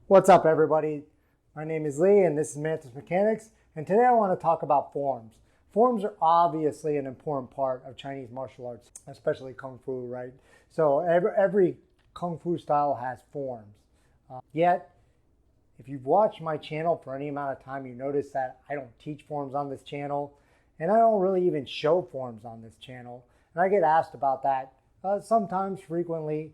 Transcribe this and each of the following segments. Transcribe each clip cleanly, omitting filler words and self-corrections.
What's up, everybody? My name is Lee and this is Mantis Mechanics, and today I want to talk about forms. Forms are obviously an important part of Chinese martial arts, especially Kung Fu, right? So every Kung Fu style has forms. Yet, if you've watched my channel for any amount of time, you notice that I don't teach forms on this channel, and I don't really even show forms on this channel. And I get asked about that sometimes, frequently,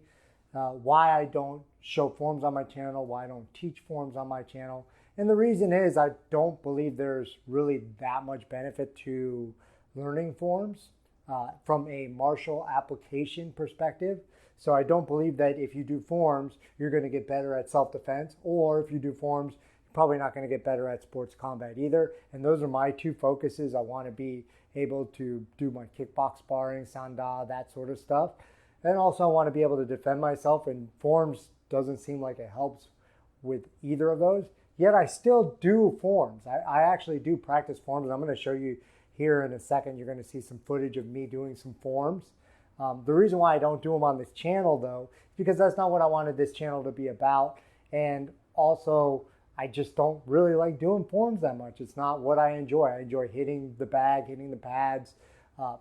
why I don't show forms on my channel, why I don't teach forms on my channel. And the reason is I don't believe there's really that much benefit to learning forms from a martial application perspective. So I don't believe that if you do forms, you're going to get better at self-defense, or if you do forms, you're probably not going to get better at sports combat either. And those are my two focuses. I want to be able to do my kickbox sparring, sanda, that sort of stuff. And also I want to be able to defend myself, and forms doesn't seem like it helps with either of those. Yet I still do forms. I actually do practice forms. I'm going to show you here in a second. You're going to see some footage of me doing some forms. The reason why I don't do them on this channel, though, is because that's not what I wanted this channel to be about. And also, I just don't really like doing forms that much. It's not what I enjoy. I enjoy hitting the bag, hitting the pads,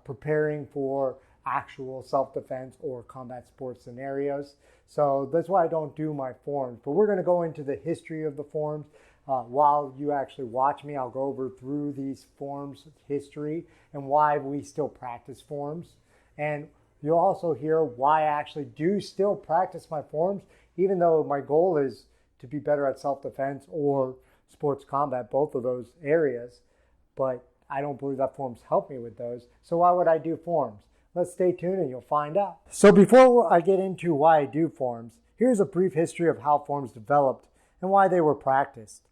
preparing for actual self-defense or combat sports scenarios. So that's why I don't do my forms. But we're going to go into the history of the forms. While you actually watch me, I'll go over through these forms history and why we still practice forms. And you'll also hear why I actually do still practice my forms, even though my goal is to be better at self-defense or sports combat, both of those areas. But I don't believe that forms help me with those. So why would I do forms? Let's stay tuned and you'll find out. So before I get into why I do forms, here's a brief history of how forms developed and why they were practiced.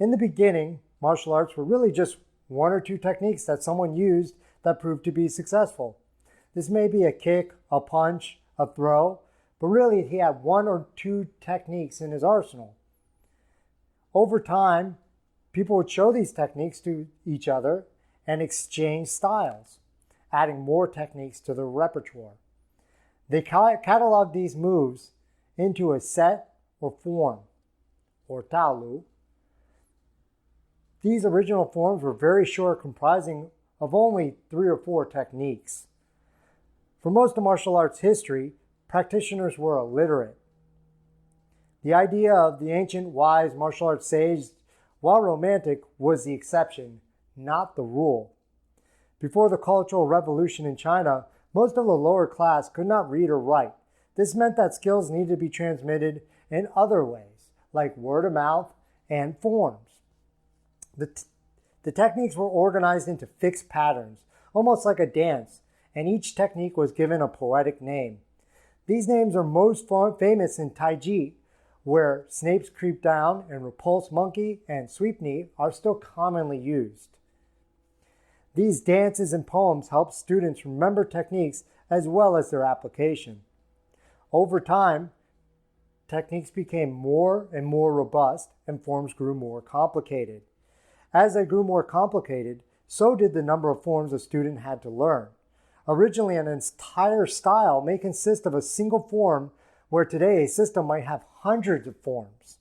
In the beginning, martial arts were really just one or two techniques that someone used that proved to be successful. This may be a kick, a punch, a throw, but really he had one or two techniques in his arsenal. Over time, people would show these techniques to each other and exchange styles, adding more techniques to their repertoire. They cataloged these moves into a set or form, or Taolu. These original forms were very short, comprising of only 3 or 4 techniques. For most of martial arts history, practitioners were illiterate. The idea of the ancient wise martial arts sage, while romantic, was the exception, not the rule. Before the Cultural Revolution in China, most of the lower class could not read or write. This meant that skills needed to be transmitted in other ways, like word of mouth and forms. The techniques were organized into fixed patterns, almost like a dance, and each technique was given a poetic name. These names are most famous in Taiji, where Snape's creep down and repulse monkey and sweep knee are still commonly used. These dances and poems help students remember techniques as well as their application. Over time, techniques became more and more robust and forms grew more complicated. As they grew more complicated, so did the number of forms a student had to learn. Originally, an entire style may consist of a single form, where today a system might have hundreds of forms.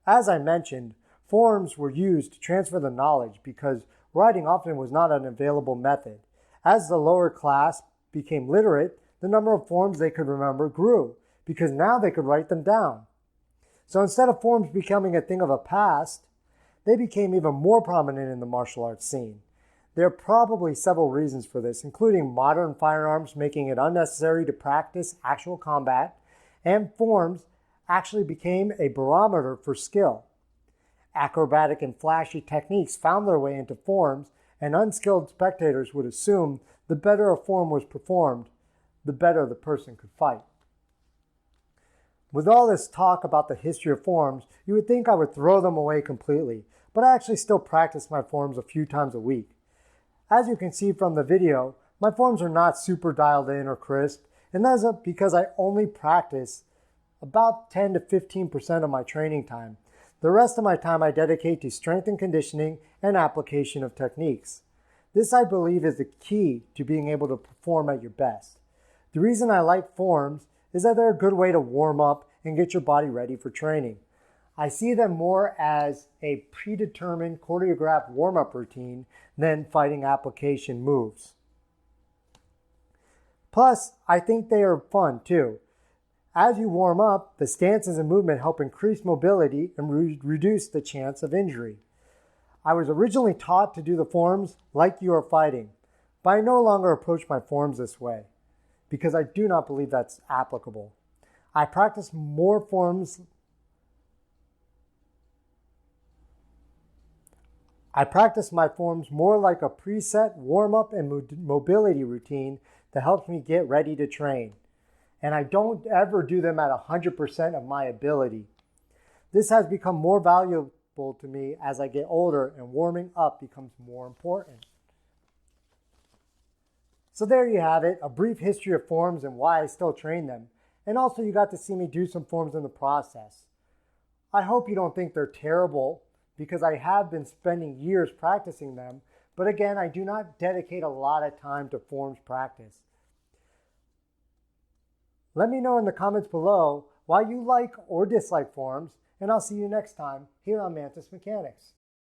As I mentioned, forms were used to transfer the knowledge because writing often was not an available method. As the lower class became literate, the number of forms they could remember grew because now they could write them down. So instead of forms becoming a thing of a past, they became even more prominent in the martial arts scene. There are probably several reasons for this, including modern firearms making it unnecessary to practice actual combat, and forms actually became a barometer for skill. Acrobatic and flashy techniques found their way into forms, and unskilled spectators would assume the better a form was performed, the better the person could fight. With all this talk about the history of forms, you would think I would throw them away completely, but I actually still practice my forms a few times a week. As you can see from the video, my forms are not super dialed in or crisp, and that's because I only practice about 10 to 15% of my training time. The rest of my time I dedicate to strength and conditioning and application of techniques. This, I believe, is the key to being able to perform at your best. The reason I like forms is that they're a good way to warm up and get your body ready for training. I see them more as a predetermined choreographed warm-up routine than fighting application moves. Plus, I think they are fun too. As you warm up, the stances and movement help increase mobility and reduce the chance of injury. I was originally taught to do the forms like you are fighting, but I no longer approach my forms this way because I do not believe that's applicable. I practice my forms more like a preset warm-up and mobility routine that helps me get ready to train. And I don't ever do them at 100% of my ability. This has become more valuable to me as I get older and warming up becomes more important. So there you have it, a brief history of forms and why I still train them. And also you got to see me do some forms in the process. I hope you don't think they're terrible because I have been spending years practicing them. But again, I do not dedicate a lot of time to forms practice. Let me know in the comments below why you like or dislike forms, and I'll see you next time here on Mantis Mechanics.